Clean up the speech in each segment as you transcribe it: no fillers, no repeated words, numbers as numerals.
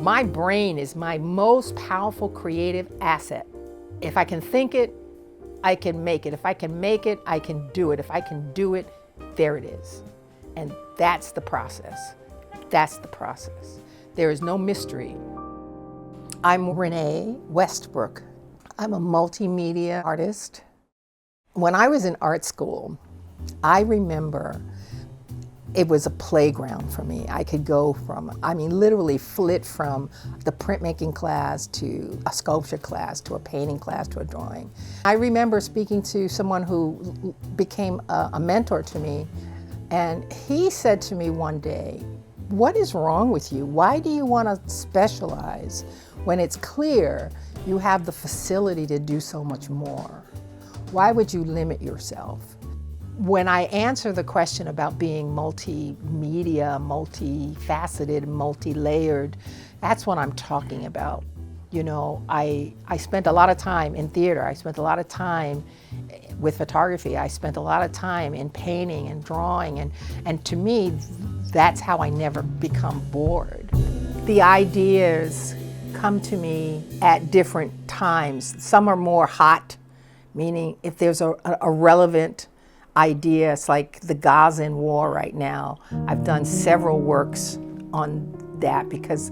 My brain is my most powerful creative asset. If I can think it, I can make it. If I can make it, I can do it. If I can do it, there it is. And that's the process. That's the process. There is no mystery. I'm René Westbrook. I'm a multimedia artist. When I was in art school, I remember it was a playground for me. I could go from, literally flit from the printmaking class to a sculpture class to a painting class to a drawing. I remember speaking to someone who became a mentor to me, and he said to me one day, "What is wrong with you? Why do you want to specialize when it's clear you have the facility to do so much more? Why would you limit yourself?" When I answer the question about being multimedia, multifaceted, multi-layered, that's what I'm talking about. You know, I spent a lot of time in theater. I spent a lot of time with photography. I spent a lot of time in painting and drawing. And to me, that's how I never become bored. The ideas come to me at different times. Some are more hot, meaning if there's a relevant idea, it's like the Gazan war right now. I've done several works on that because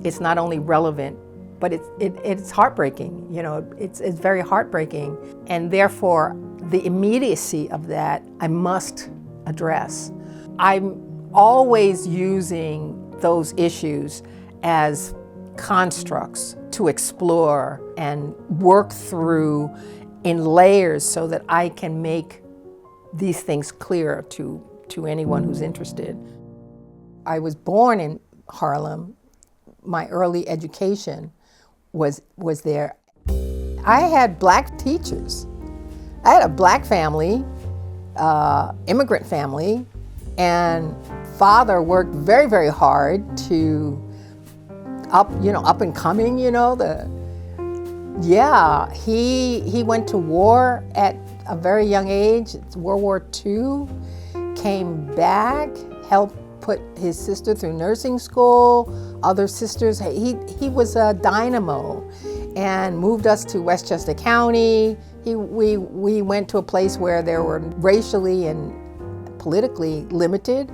it's not only relevant, but it's heartbreaking. You know, it's very heartbreaking, and therefore the immediacy of that I must address. I'm always using those issues as constructs to explore and work through in layers so that I can make these things clearer to anyone who's interested. I was born in Harlem. My early education was there. I had Black teachers. I had a Black family, immigrant family, and father worked very, very hard to up and coming, he went to war at a very young age, World War II, came back, helped put his sister through nursing school, other sisters. He was a dynamo and moved us to Westchester County. We went to a place where there were racially and politically limited.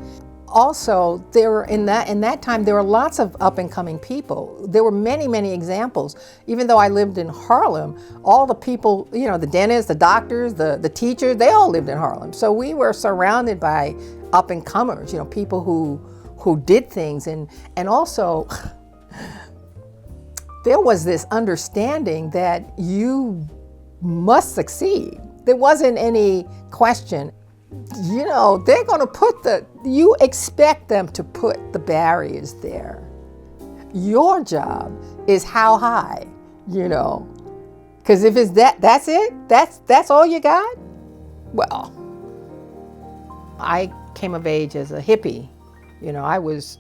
Also, there were in that time there were lots of up and coming people. There were many, many examples. Even though I lived in Harlem, all the people, the dentists, the doctors, the teachers, they all lived in Harlem. So we were surrounded by up and comers, people who did things, and also there was this understanding that you must succeed. There wasn't any question. They're going to you expect them to put the barriers there. Your job is how high, because if it's that's it, that's all you got. Well, I came of age as a hippie. I was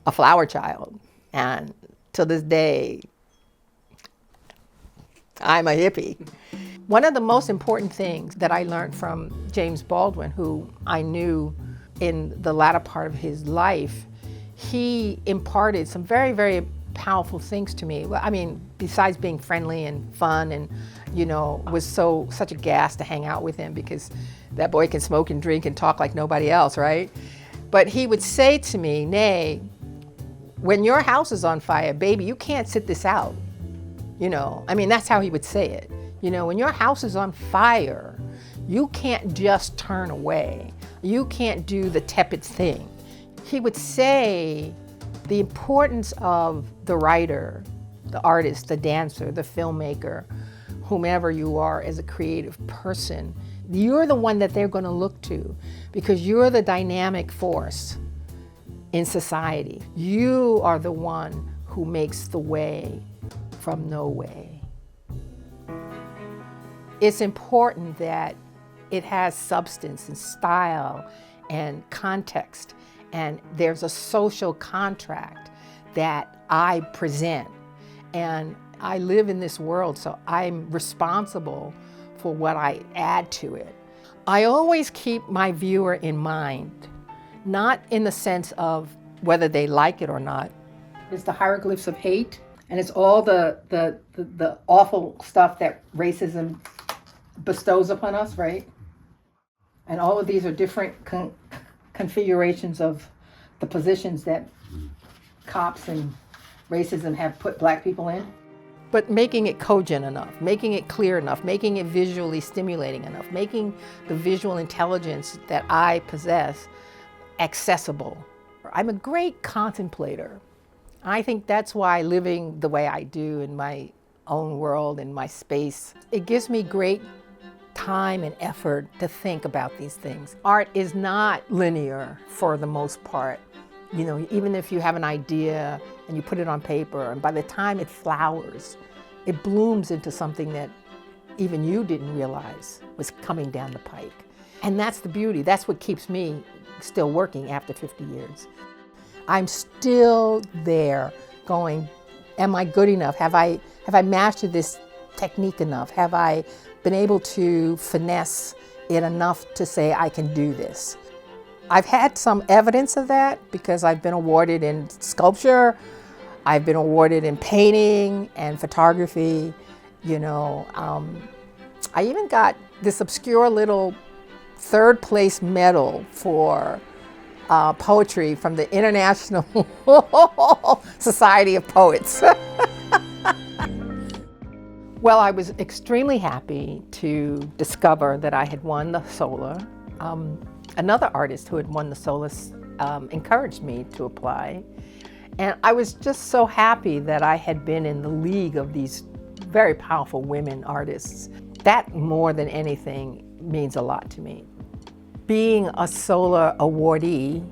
a flower child, and to this day, I'm a hippie. One of the most important things that I learned from James Baldwin, who I knew in the latter part of his life, he imparted some very, very powerful things to me. Besides being friendly and fun and, was such a gas to hang out with him because that boy can smoke and drink and talk like nobody else, right? But he would say to me, "Nay, when your house is on fire, baby, you can't sit this out." That's how he would say it. When your house is on fire, you can't just turn away. You can't do the tepid thing. He would say the importance of the writer, the artist, the dancer, the filmmaker, whomever you are as a creative person, you're the one that they're going to look to because you're the dynamic force in society. You are the one who makes the way from no way. It's important that it has substance and style and context, and there's a social contract that I present. And I live in this world, so I'm responsible for what I add to it. I always keep my viewer in mind, not in the sense of whether they like it or not, It's the hieroglyphs of hate, and it's all the awful stuff that racism bestows upon us, right? And all of these are different configurations of the positions that cops and racism have put black people in. But making it cogent enough, making it clear enough, making it visually stimulating enough, making the visual intelligence that I possess accessible. I'm a great contemplator. I think that's why living the way I do in my own world, in my space, it gives me great time and effort to think about these things. Art is not linear for the most part. You know, even if you have an idea and you put it on paper, and by the time it flowers, it blooms into something that even you didn't realize was coming down the pike. And that's the beauty. That's what keeps me still working after 50 years. I'm still there going, am I good enough? Have I mastered this technique enough? Have I been able to finesse it enough to say I can do this? I've had some evidence of that because I've been awarded in sculpture, I've been awarded in painting and photography, you know. I even got this obscure little third place medal for poetry from the International Society of Poets. Well, I was extremely happy to discover that I had won the SOLA. Another artist who had won the SOLA encouraged me to apply. And I was just so happy that I had been in the league of these very powerful women artists. That, more than anything, means a lot to me. Being a SOLA awardee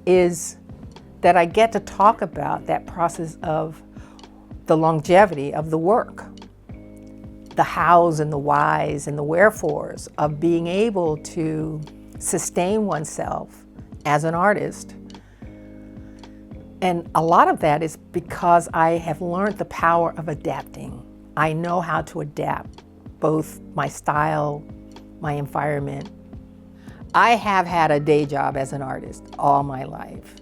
is that I get to talk about that process of the longevity of the work, the hows and the whys and the wherefores of being able to sustain oneself as an artist. And a lot of that is because I have learned the power of adapting. I know how to adapt both my style, my environment. I have had a day job as an artist all my life,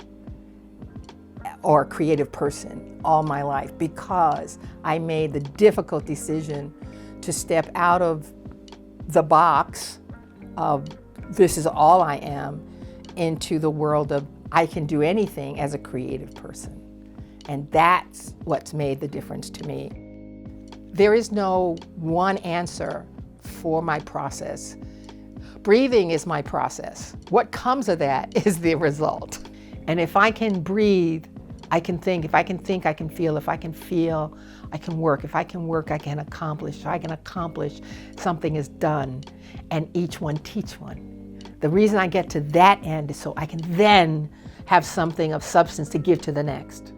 or a creative person all my life, because I made the difficult decision to step out of the box of this is all I am into the world of I can do anything as a creative person. And that's what's made the difference to me. There is no one answer for my process. Breathing is my process. What comes of that is the result. And if I can breathe, I can think. If I can think, I can feel. If I can feel, I can work. If I can work, I can accomplish. If I can accomplish, something is done. And each one teach one. The reason I get to that end is so I can then have something of substance to give to the next.